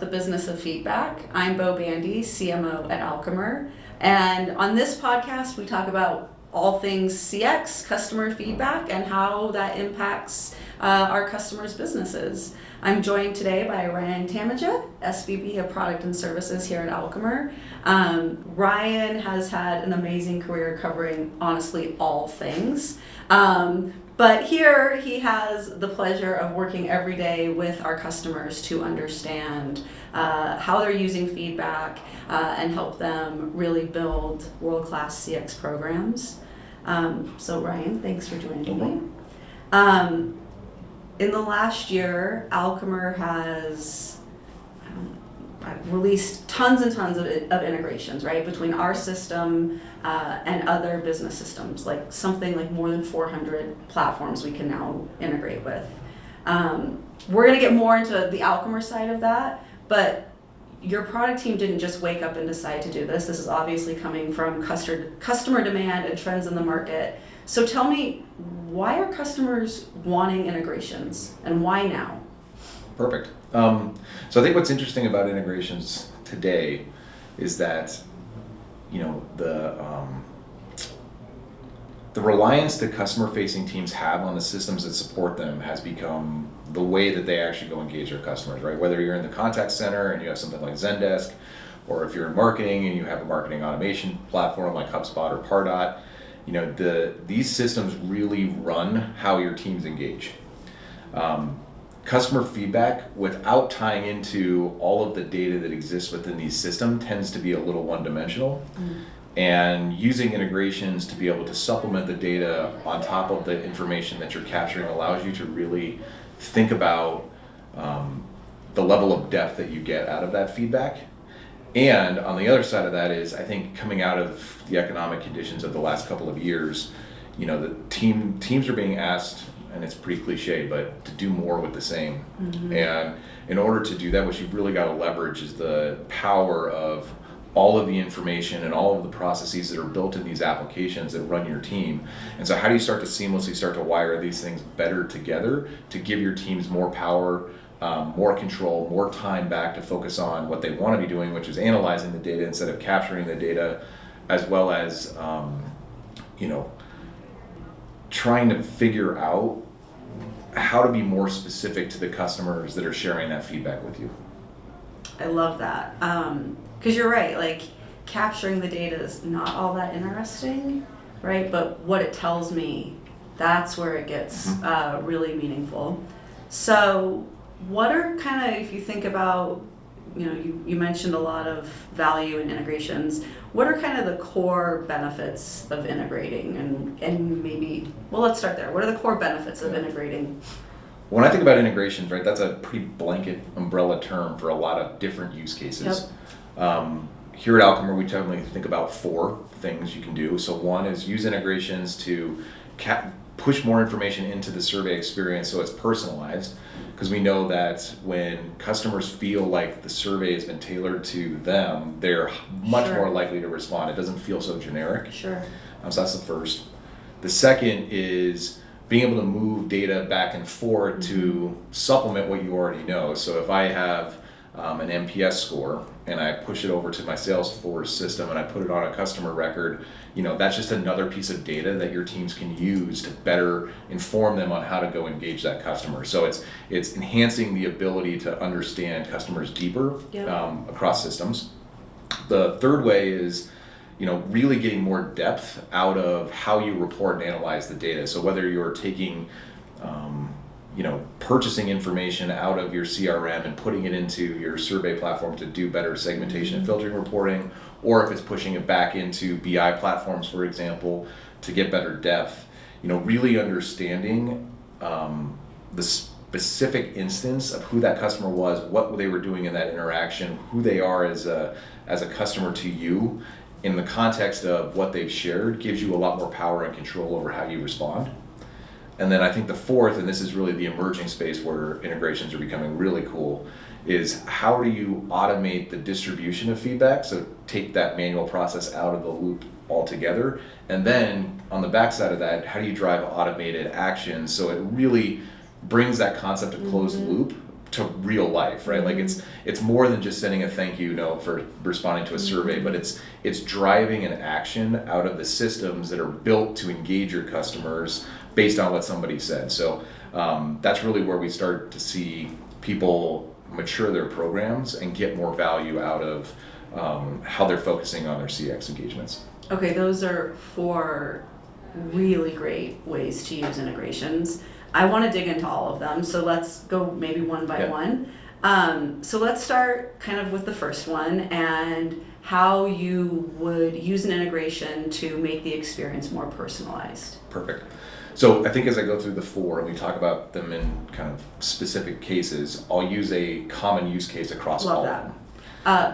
the business of feedback. I'm Bo Bandy, CMO at Alchemer. And on this podcast, we talk about all things CX, customer feedback, and how that impacts our customers' businesses. I'm joined today by Ryan Tamminga, SVP of Product and Services here at Alchemer. Ryan has had an amazing career covering, honestly, all things. But here he has the pleasure of working every day with our customers to understand how they're using feedback and help them really build world-class CX programs. So Ryan, thanks for joining me. In the last year, Alchemer has released tons and tons of integrations, right, between our system and other business systems, like something like more than 400 platforms we can now integrate with. We're going to get more into the Alchemer side of that, but your product team didn't just wake up and decide to do this. This is obviously coming from customer demand and trends in the market. So tell me, why are customers wanting integrations, and why now? Perfect. So I think what's interesting about integrations today is that, you know, the reliance that customer-facing teams have on the systems that support them has become the way that they actually go engage their customers, right? Whether you're in the contact center and you have something like Zendesk, or if you're in marketing and you have a marketing automation platform like HubSpot or Pardot, you know, these systems really run how your teams engage. Customer feedback, without tying into all of the data that exists within these systems, tends to be a little one-dimensional. And using integrations to be able to supplement the data on top of the information that you're capturing allows you to really think about the level of depth that you get out of that feedback. And on the other side of that is, I think, coming out of the economic conditions of the last couple of years, you know, the teams are being asked, and it's pretty cliche, but to do more with the same. And in order to do that, what you've really got to leverage is the power of all of the information and all of the processes that are built in these applications that run your team. And so how do you start to seamlessly start to wire these things better together to give your teams more power, more control, more time back to focus on what they want to be doing, which is analyzing the data instead of capturing the data, as well as, you know, trying to figure out how to be more specific to the customers that are sharing that feedback with you. I love that. Because you're right, like capturing the data is not all that interesting, right? But what it tells me, that's where it gets really meaningful. So what are kind of, if you think about, you know, you mentioned a lot of value in integrations, what are kind of the core benefits of integrating? And maybe, well, let's start there. What are the core benefits of integrating? When I think about integrations, right, that's a pretty blanket umbrella term for a lot of different use cases. Here at Alchemer, we generally think about 4 things you can do. So one is use integrations to push more information into the survey experience so it's personalized, because we know that when customers feel like the survey has been tailored to them, they're much more likely to respond. It doesn't feel so generic. So that's the first. The second is being able to move data back and forth to supplement what you already know. So if I have an NPS score and I push it over to my Salesforce system and I put it on a customer record, you know, that's just another piece of data that your teams can use to better inform them on how to go engage that customer. So it's enhancing the ability to understand customers deeper across systems. The third way is, you know, really getting more depth out of how you report and analyze the data. So whether you're taking you know, purchasing information out of your CRM and putting it into your survey platform to do better segmentation and filtering reporting, or if it's pushing it back into BI platforms, for example, to get better depth, you know, really understanding the specific instance of who that customer was, what they were doing in that interaction, who they are as a customer to you, in the context of what they've shared, gives you a lot more power and control over how you respond. And then I think the fourth, and this is really the emerging space where integrations are becoming really cool, is how do you automate the distribution of feedback? So take that manual process out of the loop altogether. And then on the backside of that, how do you drive automated action? So it really brings that concept of closed loop to real life, right? Like it's more than just sending a thank you note for responding to a survey, but it's driving an action out of the systems that are built to engage your customers based on what somebody said. So that's really where we start to see people mature their programs and get more value out of how they're focusing on their CX engagements. Okay, those are 4 really great ways to use integrations. I want to dig into all of them, so let's go maybe one by one. So let's start kind of with the first one and how you would use an integration to make the experience more personalized. Perfect. So I think as I go through the 4 and we talk about them in kind of specific cases, I'll use a common use case across all of them.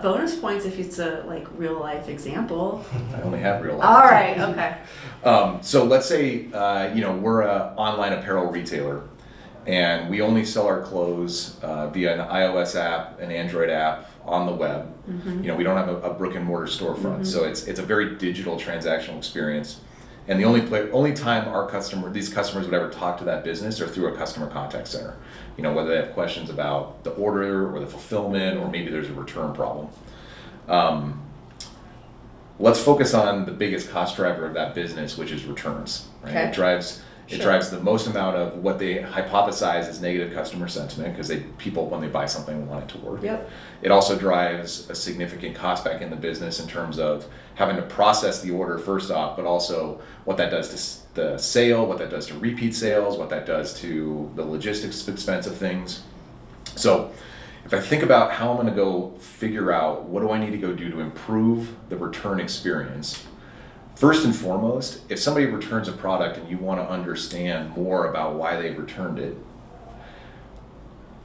Bonus points if it's a real life example. I only have real life. All right, okay. So let's say we're an online apparel retailer, and we only sell our clothes via an iOS app, an Android app, on the web. We don't have a brick and mortar storefront, so it's a very digital transactional experience. And the only time these customers would ever talk to that business are through a customer contact center. Whether they have questions about the order or the fulfillment, or maybe there's a return problem. Let's focus on the biggest cost driver of that business, which is returns. Right? Okay. It drives the most amount of what they hypothesize is negative customer sentiment, because people, when they buy something, want it to work. Yep. It also drives a significant cost back in the business in terms of having to process the order first off, but also what that does to the sale, what that does to repeat sales, what that does to the logistics expense of things. So if I think about how I'm going to go figure out what do I need to go do to improve the return experience, first and foremost, if somebody returns a product and you want to understand more about why they returned it,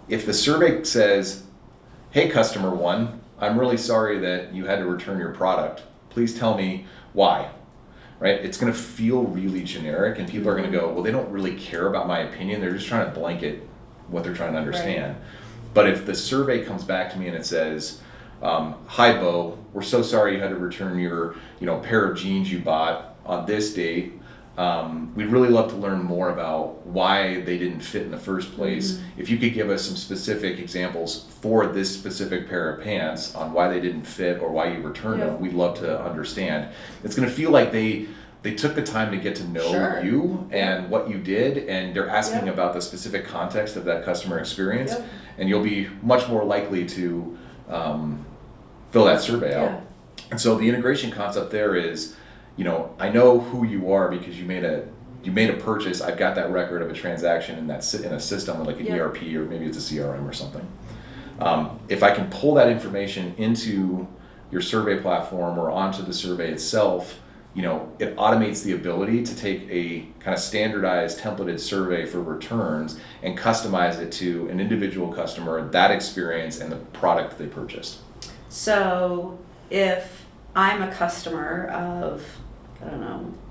if the survey says, hey, customer 1, I'm really sorry that you had to return your product. Please tell me why, right? It's going to feel really generic, and people are going to go, well, they don't really care about my opinion. They're just trying to blanket what they're trying to understand. Right. But if the survey comes back to me and it says, hi, Bo, we're so sorry you had to return your pair of jeans you bought on this date. We'd really love to learn more about why they didn't fit in the first place. If you could give us some specific examples for this specific pair of pants on why they didn't fit or why you returned them, we'd love to understand. It's going to feel like they took the time to get to know you and what you did, and they're asking about the specific context of that customer experience, and you'll be much more likely to fill that survey out. And so the integration concept there is, I know who you are because you made a purchase. I've got that record of a transaction in a system like an ERP, or maybe it's a CRM or something. If I can pull that information into your survey platform or onto the survey itself, it automates the ability to take a kind of standardized templated survey for returns and customize it to an individual customer, that experience, and the product they purchased. So if I'm a customer of,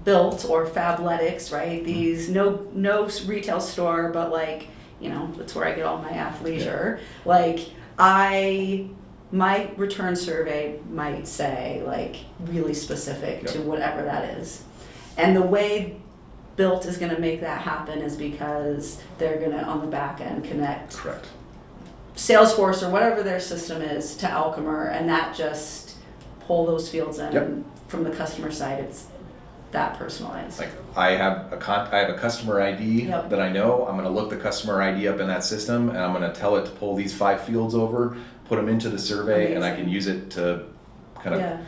Built or Fabletics, right? These no retail store, but that's where I get all my athleisure. My return survey might say really specific to whatever that is. And the way Built is going to make that happen is because they're going to, on the back end, connect Salesforce or whatever their system is to Alchemer, and that just pull those fields in from the customer side. It's that personalized. I have a customer ID that I know. I'm going to look the customer ID up in that system, and I'm going to tell it to pull these 5 fields over, put them into the survey. Amazing. And I can use it to kind of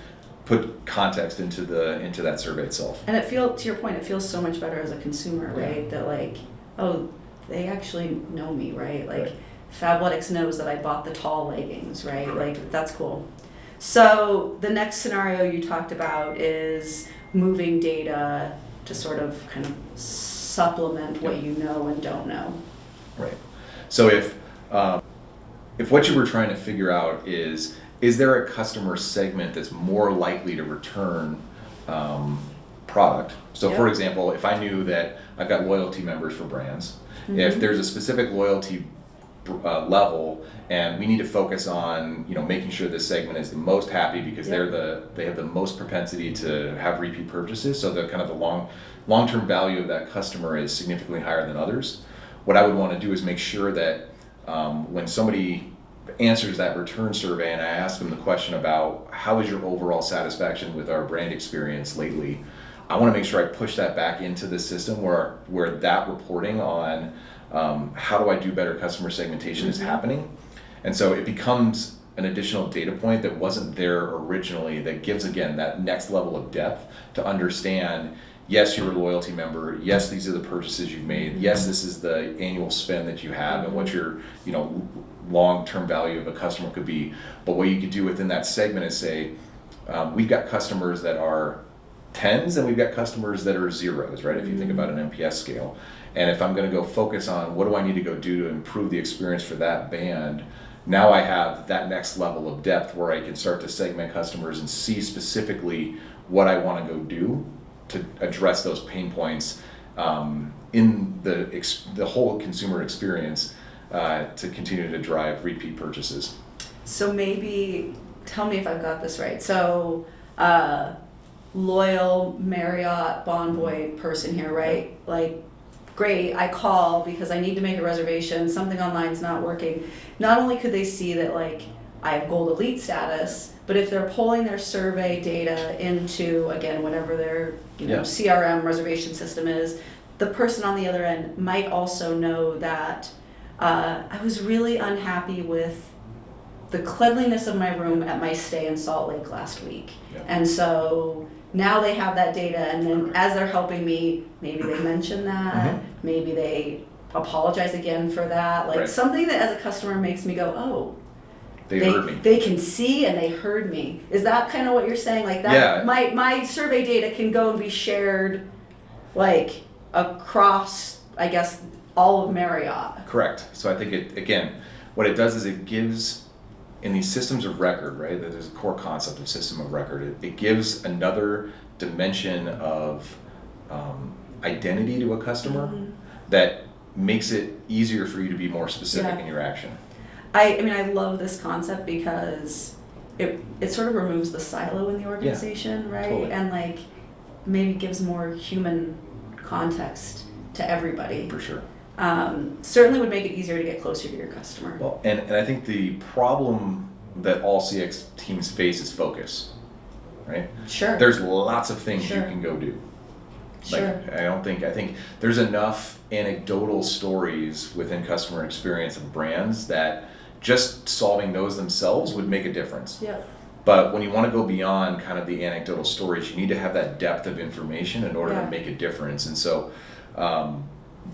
put context into that survey itself. And to your point, it feels so much better as a consumer, right? That they actually know me, right? Fabletics knows that I bought the tall leggings, right? Correct. That's cool. So the next scenario you talked about is moving data to sort of kind of supplement what you know and don't know. Right. So if what you were trying to figure out is there a customer segment that's more likely to return product? So for example, if I knew that I've got loyalty members for brands, if there's a specific loyalty level, and we need to focus on making sure this segment is the most happy because they have the most propensity to have repeat purchases, so the kind of the long-term value of that customer is significantly higher than others. What I would want to do is make sure that when somebody answers that return survey and I ask them the question about how is your overall satisfaction with our brand experience lately, I want to make sure I push that back into the system where that reporting on how do I do better customer segmentation is happening. And so it becomes an additional data point that wasn't there originally that gives, again, that next level of depth to understand, yes, you're a loyalty member, yes, these are the purchases you've made, yes, this is the annual spend that you have and what your long-term value of a customer could be. But what you could do within that segment is say, we've got customers that are 10s and we've got customers that are 0s, right? If you think about an NPS scale. And if I'm going to go focus on what do I need to go do to improve the experience for that band, now I have that next level of depth where I can start to segment customers and see specifically what I want to go do to address those pain points in the whole consumer experience to continue to drive repeat purchases. So maybe, tell me if I've got this right. So loyal Marriott Bonvoy person here, right? Like, great, I call because I need to make a reservation, something online's not working. Not only could they see that like I have Gold Elite status, but if they're pulling their survey data into, again, whatever their CRM reservation system is, the person on the other end might also know that I was really unhappy with the cleanliness of my room at my stay in Salt Lake last week. Yeah. And so now they have that data, and then as they're helping me, maybe they mention that, maybe they apologize again for that, like something that as a customer makes me go, oh, they heard me. They can see and they heard me. Is that kind of what you're saying? Like that, yeah. My survey data can go and be shared like across, I guess, all of Marriott. Correct. So I think what it does is it gives, in these systems of record, right, there's a core concept of system of record, it gives another dimension of identity to a customer that makes it easier for you to be more specific in your action. I mean, I love this concept because it sort of removes the silo in the organization, right? Totally. And like maybe gives more human context to everybody. For sure. Certainly would make it easier to get closer to your customer. Well, and I think the problem that all CX teams face is focus, right? Sure. There's lots of things you can go do. Sure. Like, I think there's enough anecdotal stories within customer experience of brands that just solving those themselves would make a difference. Yeah. But when you want to go beyond kind of the anecdotal stories, you need to have that depth of information in order to make a difference. And so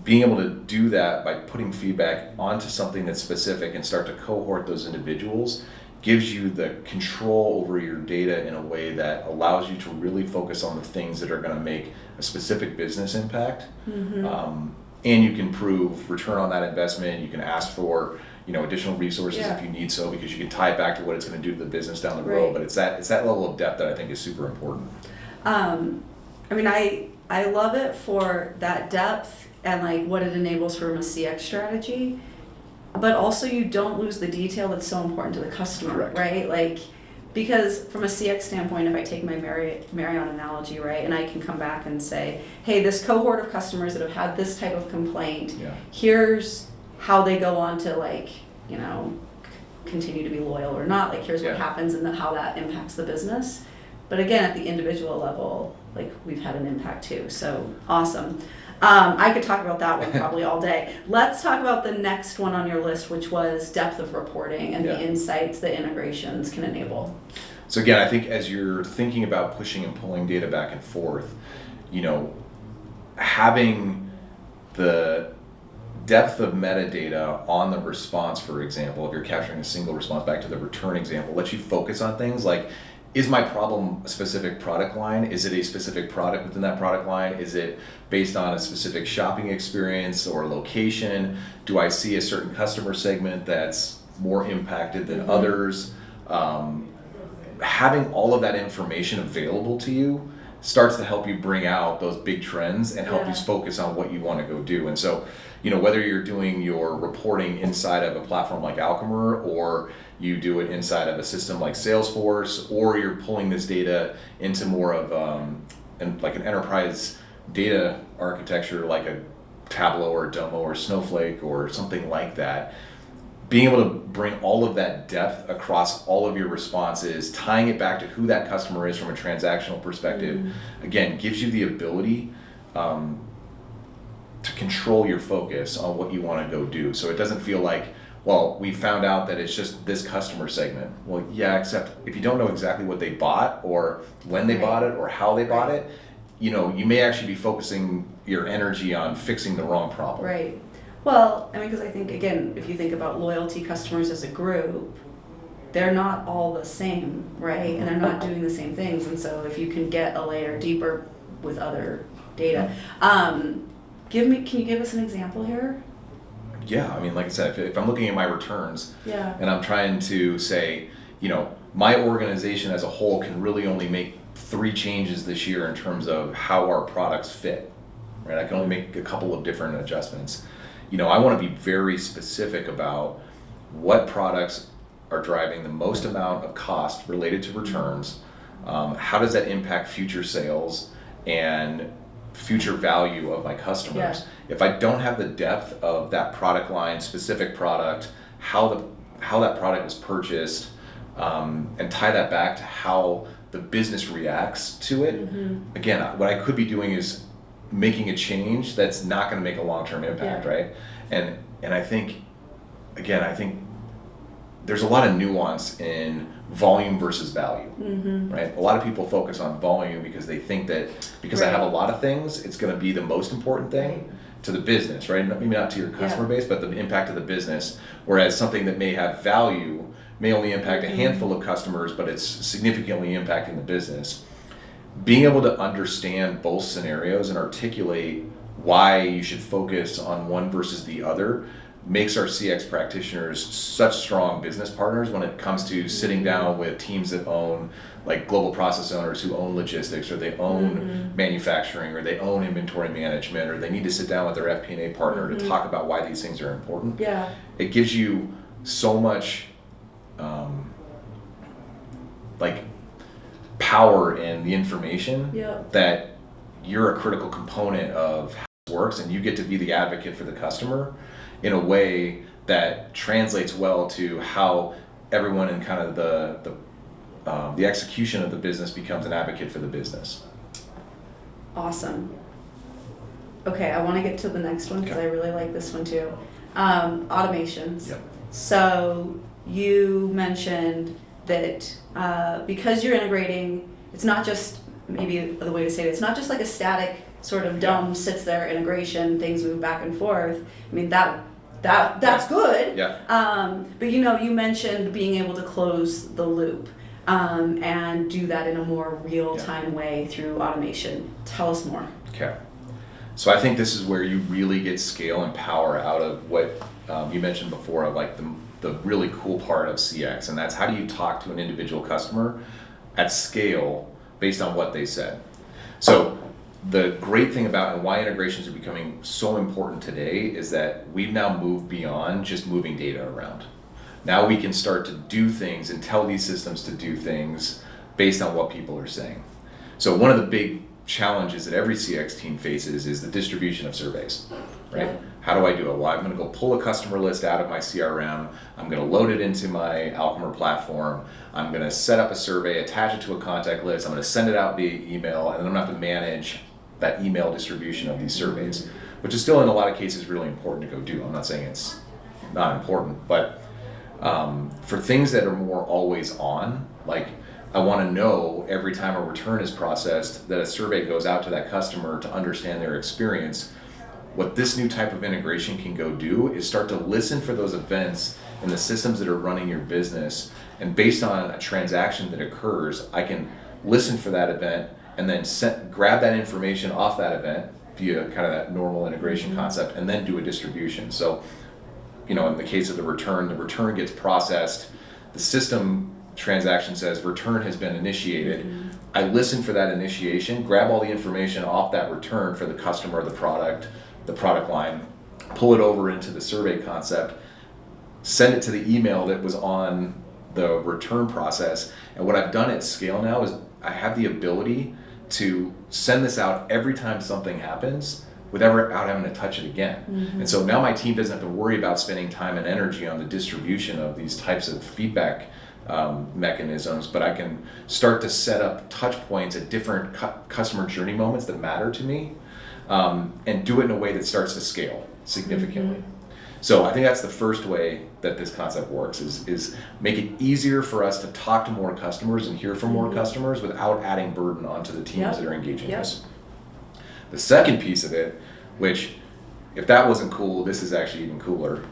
being able to do that by putting feedback onto something that's specific and start to cohort those individuals gives you the control over your data in a way that allows you to really focus on the things that are going to make a specific business impact. And you can prove return on that investment. You can ask for additional resources if you need so, because you can tie it back to what it's going to do to the business down the road. But it's that level of depth that I think is super important. I mean, I love it for that depth and like what it enables from a CX strategy, but also you don't lose the detail that's so important to the customer, right? Like, because from a CX standpoint, if I take my Marriott analogy, right, and I can come back and say, hey, this cohort of customers that have had this type of complaint, here's how they go on to like, continue to be loyal or not. Like, here's what happens and how that impacts the business. But again, at the individual level, like we've had an impact too. So awesome. I could talk about that one probably all day. Let's talk about the next one on your list, which was depth of reporting and the insights that integrations can enable. So again, I think as you're thinking about pushing and pulling data back and forth, having the depth of metadata on the response, for example, if you're capturing a single response, back to the return example, lets you focus on things like, is my problem a specific product line? Is it a specific product within that product line? Is it based on a specific shopping experience or location? Do I see a certain customer segment that's more impacted than others? Having all of that information available to you starts to help you bring out those big trends and help you focus on what you want to go do. And so, whether you're doing your reporting inside of a platform like Alchemer, or you do it inside of a system like Salesforce, or you're pulling this data into more of like an enterprise data architecture like a Tableau or Domo or Snowflake or something like that, being able to bring all of that depth across all of your responses, tying it back to who that customer is from a transactional perspective, again, gives you the ability to control your focus on what you want to go do. So it doesn't feel like, well, we found out that it's just this customer segment. Well, yeah, except if you don't know exactly what they bought or when they bought it or how they bought it, you may actually be focusing your energy on fixing the wrong problem. Right. Well, I mean, because I think, again, if you think about loyalty customers as a group, they're not all the same, right? And they're not doing the same things. And so if you can get a layer deeper with other data, can you give us an example here? Yeah, I mean, like I said, if I'm looking at my returns and I'm trying to say, my organization as a whole can really only make 3 changes this year in terms of how our products fit, right? I can only make a couple of different adjustments. I want to be very specific about what products are driving the most amount of cost related to returns. How does that impact future sales and future value of my customers? Yeah. If I don't have the depth of that product line, specific product, how that product was purchased, and tie that back to how the business reacts to it, again, what I could be doing is making a change that's not going to make a long-term impact, right? And I think there's a lot of nuance in volume versus value, right? A lot of people focus on volume because they think that because I have a lot of things, it's going to be the most important thing to the business, right? Maybe not to your customer base, but the impact of the business. Whereas something that may have value may only impact a handful of customers, but it's significantly impacting the business. Being able to understand both scenarios and articulate why you should focus on one versus the other makes our CX practitioners such strong business partners when it comes to sitting down with teams that own, like global process owners who own logistics, or they own manufacturing, or they own inventory management, or they need to sit down with their FP&A partner to talk about why these things are important. Yeah. It gives you so much power in the information that you're a critical component of how it works, and you get to be the advocate for the customer in a way that translates well to how everyone in kind of the execution of the business becomes an advocate for the business. Awesome. Okay, I want to get to the next one because I really like this one too. Automations. Yep. So you mentioned that because you're integrating, it's not just, maybe the way to say it, it's not just like a static sort of dumb sits there integration, things move back and forth. I mean, that's good. Yeah. But you mentioned being able to close the loop and do that in a more real-time way through automation. Tell us more. Okay. So I think this is where you really get scale and power out of what you mentioned before, of like the really cool part of CX, and that's how do you talk to an individual customer at scale based on what they said. So the great thing about, and why integrations are becoming so important today, is that we've now moved beyond just moving data around. Now we can start to do things and tell these systems to do things based on what people are saying. So one of the big challenges that every CX team faces is the distribution of surveys, right? Yeah. How do I do it? Well, I'm going to go pull a customer list out of my CRM. I'm going to load it into my Alchemer platform. I'm going to set up a survey, attach it to a contact list. I'm going to send it out via email, and then I'm going to have to manage that email distribution of these surveys, which is still in a lot of cases really important to go do. I'm not saying it's not important, but for things that are more always on, like I want to know every time a return is processed that a survey goes out to that customer to understand their experience. What this new type of integration can go do is start to listen for those events in the systems that are running your business, and based on a transaction that occurs, I can listen for that event and then grab that information off that event via kind of that normal integration concept, and then do a distribution. So, in the case of the return gets processed, the system transaction says return has been initiated. I listen for that initiation, grab all the information off that return for the customer, the product line, pull it over into the survey concept, send it to the email that was on the return process. And what I've done at scale now is I have the ability to send this out every time something happens without having to touch it again. And so now my team doesn't have to worry about spending time and energy on the distribution of these types of feedback mechanisms, but I can start to set up touch points at different customer journey moments that matter to me, and do it in a way that starts to scale significantly. So I think that's the first way that this concept works, is make it easier for us to talk to more customers and hear from more customers without adding burden onto the teams that are engaging us. The second piece of it, which if that wasn't cool, this is actually even cooler,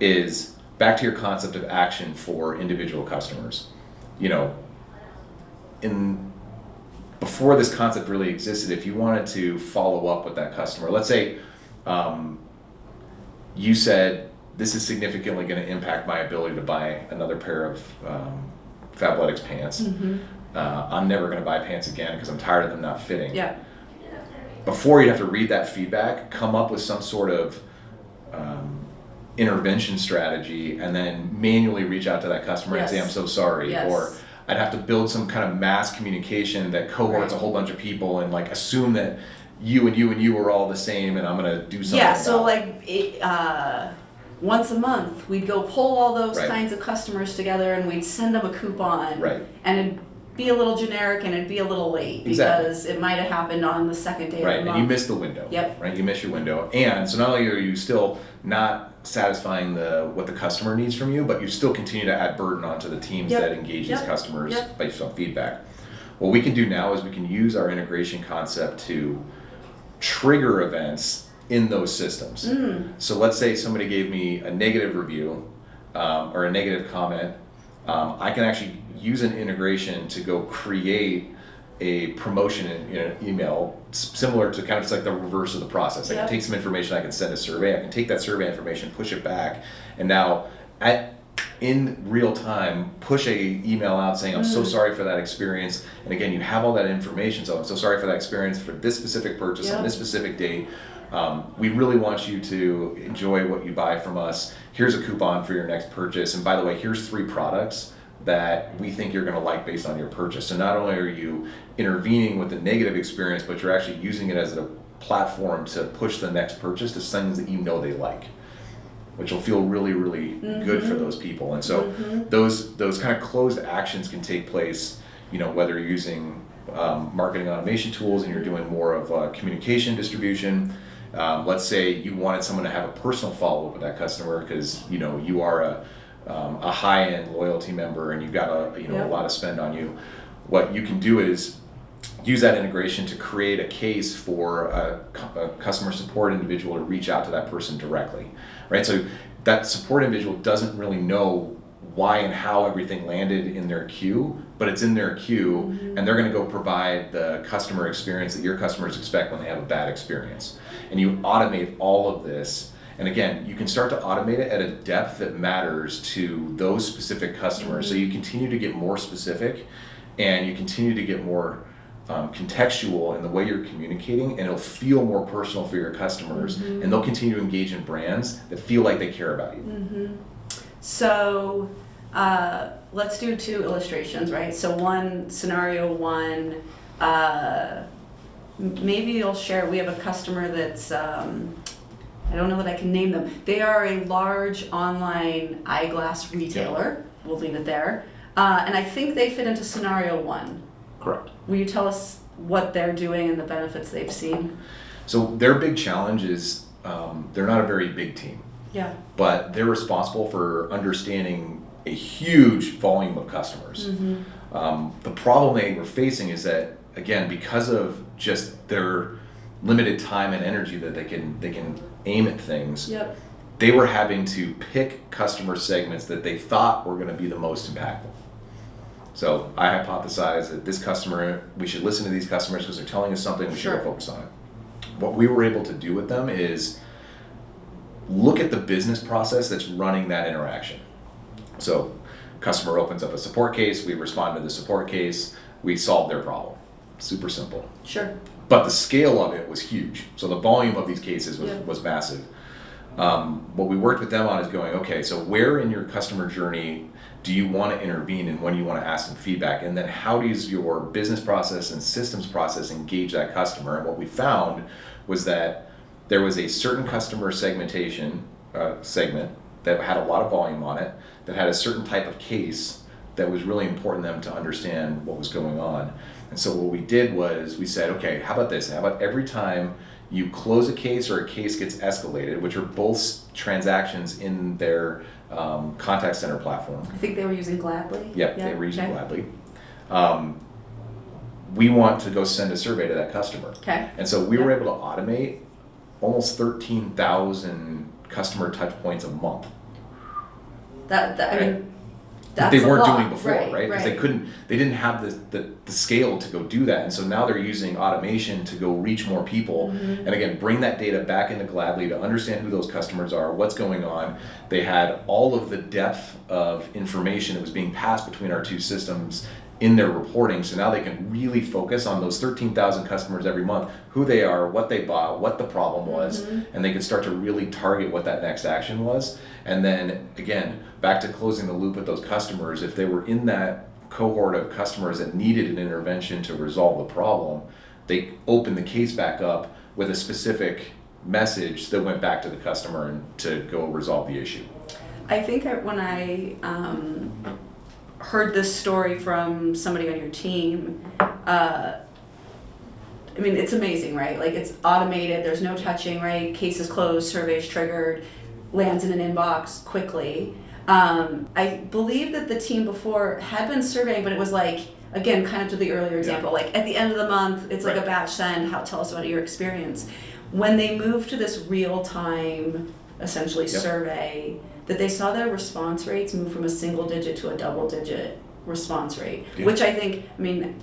is back to your concept of action for individual customers. You know, before this concept really existed, if you wanted to follow up with that customer, let's say you said, this is significantly going to impact my ability to buy another pair of Fabletics pants. I'm never going to buy pants again because I'm tired of them not fitting. Yeah. Before, you'd have to read that feedback, come up with some sort of intervention strategy, and then manually reach out to that customer and say, I'm so sorry. Or I'd have to build some kind of mass communication that cohorts a whole bunch of people and like assume that you and you and you are all the same, and I'm going to do something about so like once a month we'd go pull all those kinds of customers together, and we'd send them a coupon, and it'd be a little generic and it'd be a little late because it might have happened on the second day of the month. And you missed the window. You missed your window. And so not only are you still not satisfying what the customer needs from you, but you still continue to add burden onto the teams that engage these customers based on feedback. What we can do now is we can use our integration concept to trigger events in those systems. So let's say somebody gave me a negative review or a negative comment. I can actually use an integration to go create a promotion in an email similar to kind of, it's like the reverse of the process. I can take some information, I can send a survey, I can take that survey information, push it back, and now in real time push a email out saying, I'm so sorry for that experience. And again, you have all that information, so I'm so sorry for that experience for this specific purchase on this specific date. We really want you to enjoy what you buy from us. Here's a coupon for your next purchase, and by the way, here's 3 products that we think you're going to like based on your purchase. So not only are you intervening with the negative experience, but you're actually using it as a platform to push the next purchase to things that you know they like, which will feel really, really good for those people. And so those kind of closed actions can take place, you know, whether you're using marketing automation tools and you're doing more of communication distribution. Let's say you wanted someone to have a personal follow-up with that customer because, you know, you are a high-end loyalty member and you've got a lot of spend on you. What you can do is use that integration to create a case for a customer support individual to reach out to that person directly, right? So that support individual doesn't really know why and how everything landed in their queue, but it's in their queue, and they're going to go provide the customer experience that your customers expect when they have a bad experience. And you automate all of this. And again, you can start to automate it at a depth that matters to those specific customers. So you continue to get more specific, and you continue to get more contextual in the way you're communicating, and it'll feel more personal for your customers, and they'll continue to engage in brands that feel like they care about you. So let's do 2 illustrations, right? So scenario one, maybe you'll share, we have a customer that's, I don't know that I can name them. They are a large online eyeglass retailer. We'll leave it there. And I think they fit into scenario 1. Correct. Will you tell us what they're doing and the benefits they've seen? So their big challenge is they're not a very big team. But they're responsible for understanding a huge volume of customers. The problem they were facing is that, again, because of just their limited time and energy that they can aim at things, they were having to pick customer segments that they thought were going to be the most impactful. So I hypothesized that this customer, we should listen to these customers because they're telling us something, we should go focus on it. What we were able to do with them is look at the business process that's running that interaction. So customer opens up a support case, we respond to the support case, we solve their problem. Super simple. But the scale of it was huge. So the volume of these cases was massive. What we worked with them on is going, okay, so where in your customer journey do you want to intervene and when do you want to ask them feedback? And then how does your business process and systems process engage that customer? And what we found was that there was a certain customer segmentation segment that had a lot of volume on it, that had a certain type of case that was really important to them to understand what was going on. And so what we did was we said, okay, how about this? How about every time you close a case or a case gets escalated, which are both transactions in their contact center platform. I think they were using Gladly. Yep, they were using Gladly. We want to go send a survey to that customer. Okay. And so we were able to automate almost 13,000 customer touch points a month. I mean, that they weren't doing before, right? Because right. they didn't have the scale to go do that. And so now they're using automation to go reach more people. And again, bring that data back into Gladly to understand who those customers are, what's going on. They had all of the depth of information that was being passed between our two systems in their reporting. So now they can really focus on those 13,000 customers every month, who they are, what they bought, what the problem was, and they can start to really target what that next action was. And then again, back to closing the loop with those customers, if they were in that cohort of customers that needed an intervention to resolve the problem, they opened the case back up with a specific message that went back to the customer and to go resolve the issue. I think when I heard this story from somebody on your team, I mean, it's amazing, right? Like, it's automated, there's no touching, right? Case is closed, survey's triggered, lands in an inbox quickly. I believe that the team before had been surveying, but it was like, again, kind of to the earlier example, like at the end of the month, it's like a batch send, tell us about your experience. When they moved to this real-time, essentially survey, that they saw their response rates move from a single digit to a double digit response rate, which I think, I mean,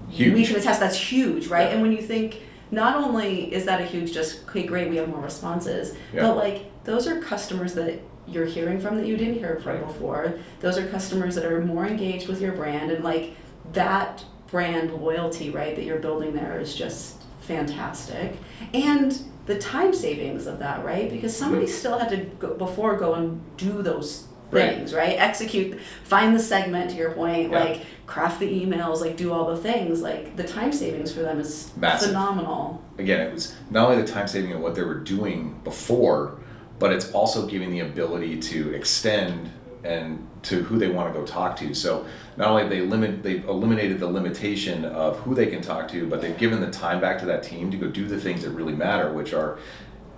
huge. We can attest that's huge, right? And when you think, not only is that a huge just, okay, great, we have more responses, but like, those are customers that you're hearing from that you didn't hear from before. Those are customers that are more engaged with your brand, and like, that brand loyalty, right, that you're building there is just fantastic. And the time savings of that, right? Because somebody still had to go and do those things, right? Execute, find the segment, to your point, like craft the emails, like do all the things. Like, the time savings for them is massive. Phenomenal. Again, it was not only the time saving of what they were doing before, but it's also giving the ability to extend and to who they want to go talk to. So not only they've eliminated the limitation of who they can talk to, but they've given the time back to that team to go do the things that really matter, which are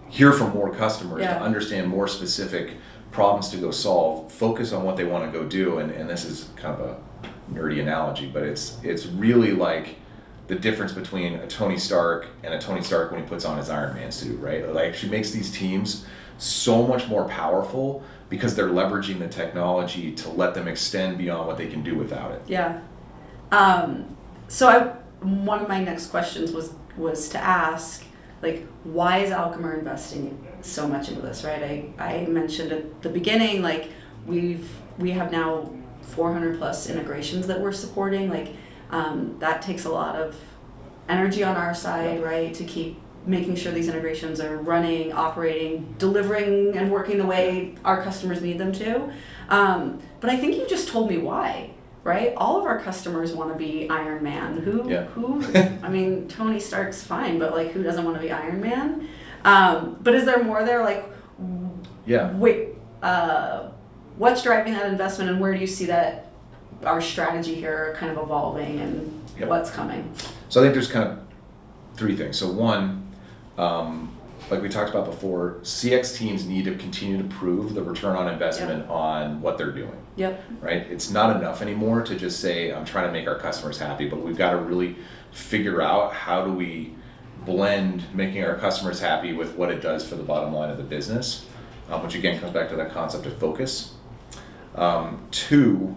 hear from more customers, to understand more specific problems to go solve, focus on what they want to go do. And this is kind of a nerdy analogy, but it's really like the difference between a Tony Stark and a Tony Stark when he puts on his Iron Man suit, right? Like, she makes these teams so much more powerful because they're leveraging the technology to let them extend beyond what they can do without it. Yeah. So one of my next questions was to ask, like, why is Alchemer investing so much into this, right? I mentioned at the beginning, like, we have now 400 plus integrations that we're supporting. Like, that takes a lot of energy on our side, right, to keep making sure these integrations are running, operating, delivering, and working the way our customers need them to. But I think you just told me why, right? All of our customers want to be Iron Man. Who? I mean, Tony Stark's fine, but like, who doesn't want to be Iron Man? But is there more there? Like, wait, what's driving that investment, and where do you see that our strategy here kind of evolving, and what's coming? So I think there's kind of three things. So one, like we talked about before, CX teams need to continue to prove the return on investment on what they're doing. Right? It's not enough anymore to just say, I'm trying to make our customers happy, but we've got to really figure out how do we blend making our customers happy with what it does for the bottom line of the business, which again comes back to that concept of focus. Two,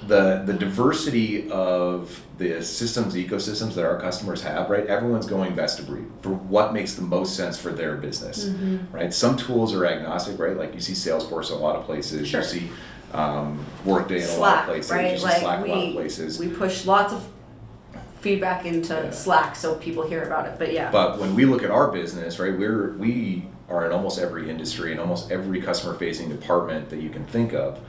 the diversity of the systems, ecosystems that our customers have, right? Everyone's going best of breed for what makes the most sense for their business, right? Some tools are agnostic, right? Like, you see Salesforce in a lot of places, you see Workday in a lot of places, right? you see Like, Slack in a lot of places. We push lots of feedback into Slack so people hear about it, but But when we look at our business, right, we are in almost every industry and almost every customer-facing department that you can think of.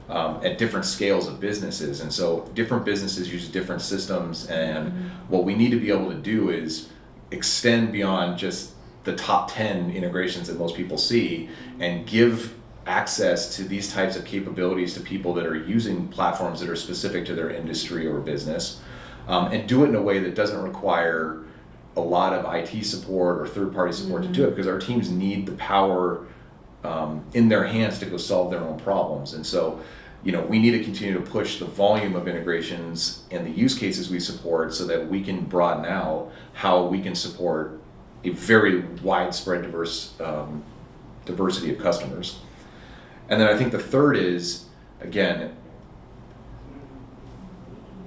At different scales of businesses, and so different businesses use different systems, and what we need to be able to do is extend beyond just the top 10 integrations that most people see and give access to these types of capabilities to people that are using platforms that are specific to their industry or business, and do it in a way that doesn't require a lot of IT support or third-party support to do it, because our teams need the power in their hands to go solve their own problems. And so, we need to continue to push the volume of integrations and the use cases we support so that we can broaden out how we can support a very widespread diversity of customers. And then I think the third is, again,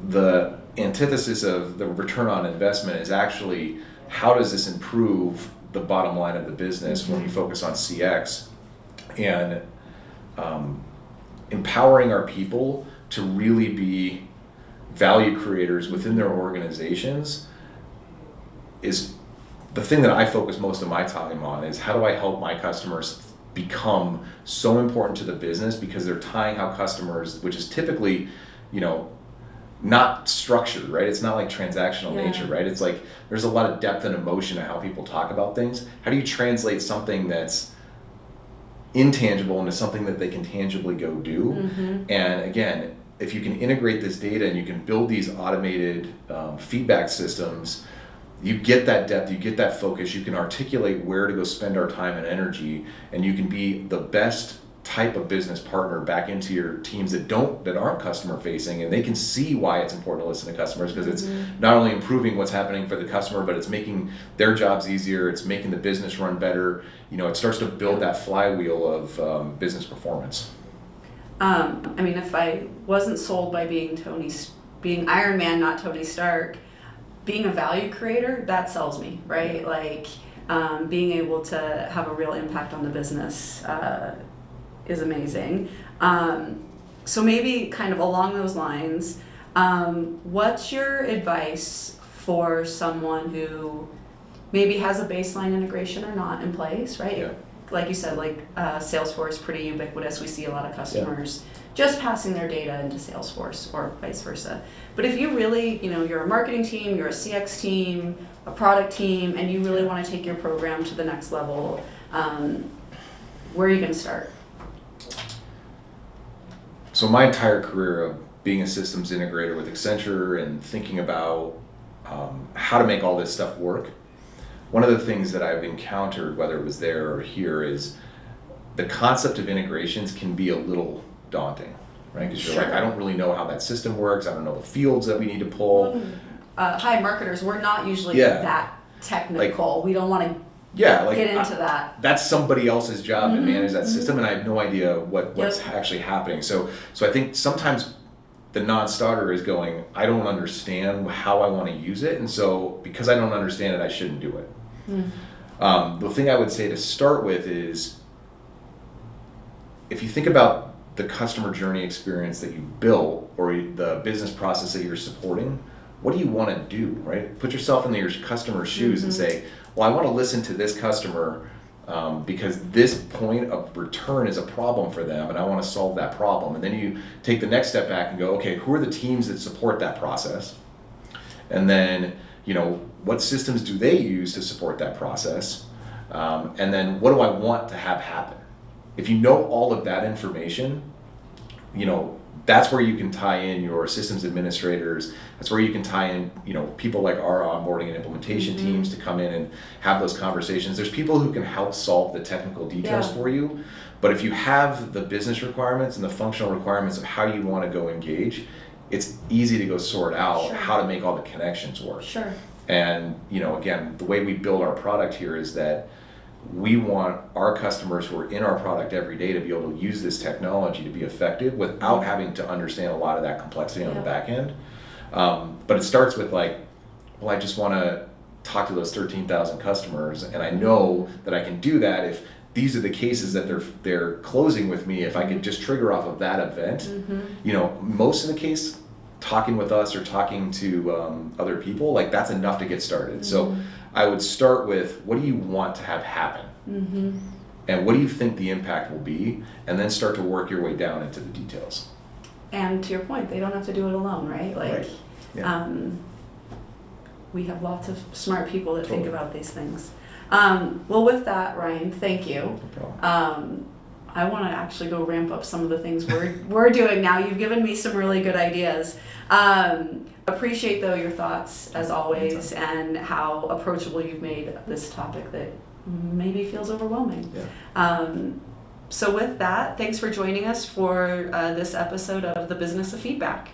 the antithesis of the return on investment is actually how does this improve the bottom line of the business when you focus on CX, and empowering our people to really be value creators within their organizations is the thing that I focus most of my time on. Is how do I help my customers become so important to the business, because they're tying how customers, which is typically, not structured, right? It's not like transactional nature, right? It's like there's a lot of depth and emotion to how people talk about things. How do you translate something that's intangible into something that they can tangibly go do? And again, if you can integrate this data and you can build these automated feedback systems, you get that depth, you get that focus, you can articulate where to go spend our time and energy, and you can be the best type of business partner back into your teams that aren't customer facing, and they can see why it's important to listen to customers, because it's not only improving what's happening for the customer, but it's making their jobs easier, it's making the business run better. It starts to build that flywheel of business performance. If I wasn't sold by being Iron Man, not Tony Stark, being a value creator, that sells me, right? Like being able to have a real impact on the business is amazing. So maybe kind of along those lines, what's your advice for someone who maybe has a baseline integration or not in place, right? Yeah. Like you said, Salesforce, pretty ubiquitous. We see a lot of customers just passing their data into Salesforce or vice versa. But if you really, you're a marketing team, you're a CX team, a product team, and you really want to take your program to the next level, where are you going to start? So my entire career of being a systems integrator with Accenture and thinking about how to make all this stuff work, one of the things that I've encountered, whether it was there or here, is the concept of integrations can be a little daunting, right? Because you're like, I don't really know how that system works. I don't know the fields that we need to pull. Hi, marketers, we're not usually that technical. We don't want to get into that. That's somebody else's job to manage that system, and I have no idea what's actually happening. So I think sometimes the non-starter is going, I don't understand how I want to use it, and so because I don't understand it, I shouldn't do it. The thing I would say to start with is, if you think about the customer journey experience that you built or the business process that you're supporting, what do you want to do, right? Put yourself in your customer's shoes and say, well, I want to listen to this customer because this point of return is a problem for them, and I want to solve that problem. And then you take the next step back and go, okay, who are the teams that support that process? And then, what systems do they use to support that process? And then what do I want to have happen? If you know all of that information, that's where you can tie in your systems administrators. That's where you can tie in, people like our onboarding and implementation teams to come in and have those conversations. There's people who can help solve the technical details for you. But if you have the business requirements and the functional requirements of how you want to go engage, it's easy to go sort out how to make all the connections work. And, again, the way we build our product here is that we want our customers who are in our product every day to be able to use this technology to be effective without having to understand a lot of that complexity on the back end. But it starts with I just want to talk to those 13,000 customers, and I know that I can do that if these are the cases that they're closing with me. If I could just trigger off of that event, most of the case, talking with us or talking to other people, that's enough to get started. So I would start with, what do you want to have happen? And what do you think the impact will be? And then start to work your way down into the details. And to your point, they don't have to do it alone, right? we have lots of smart people that think about these things. Well, with that, Ryan, thank you. No problem. I want to actually go ramp up some of the things we're doing now. You've given me some really good ideas. Appreciate, though, your thoughts, as always, and how approachable you've made this topic that maybe feels overwhelming. Yeah. So with that, thanks for joining us for this episode of The Business of Feedback.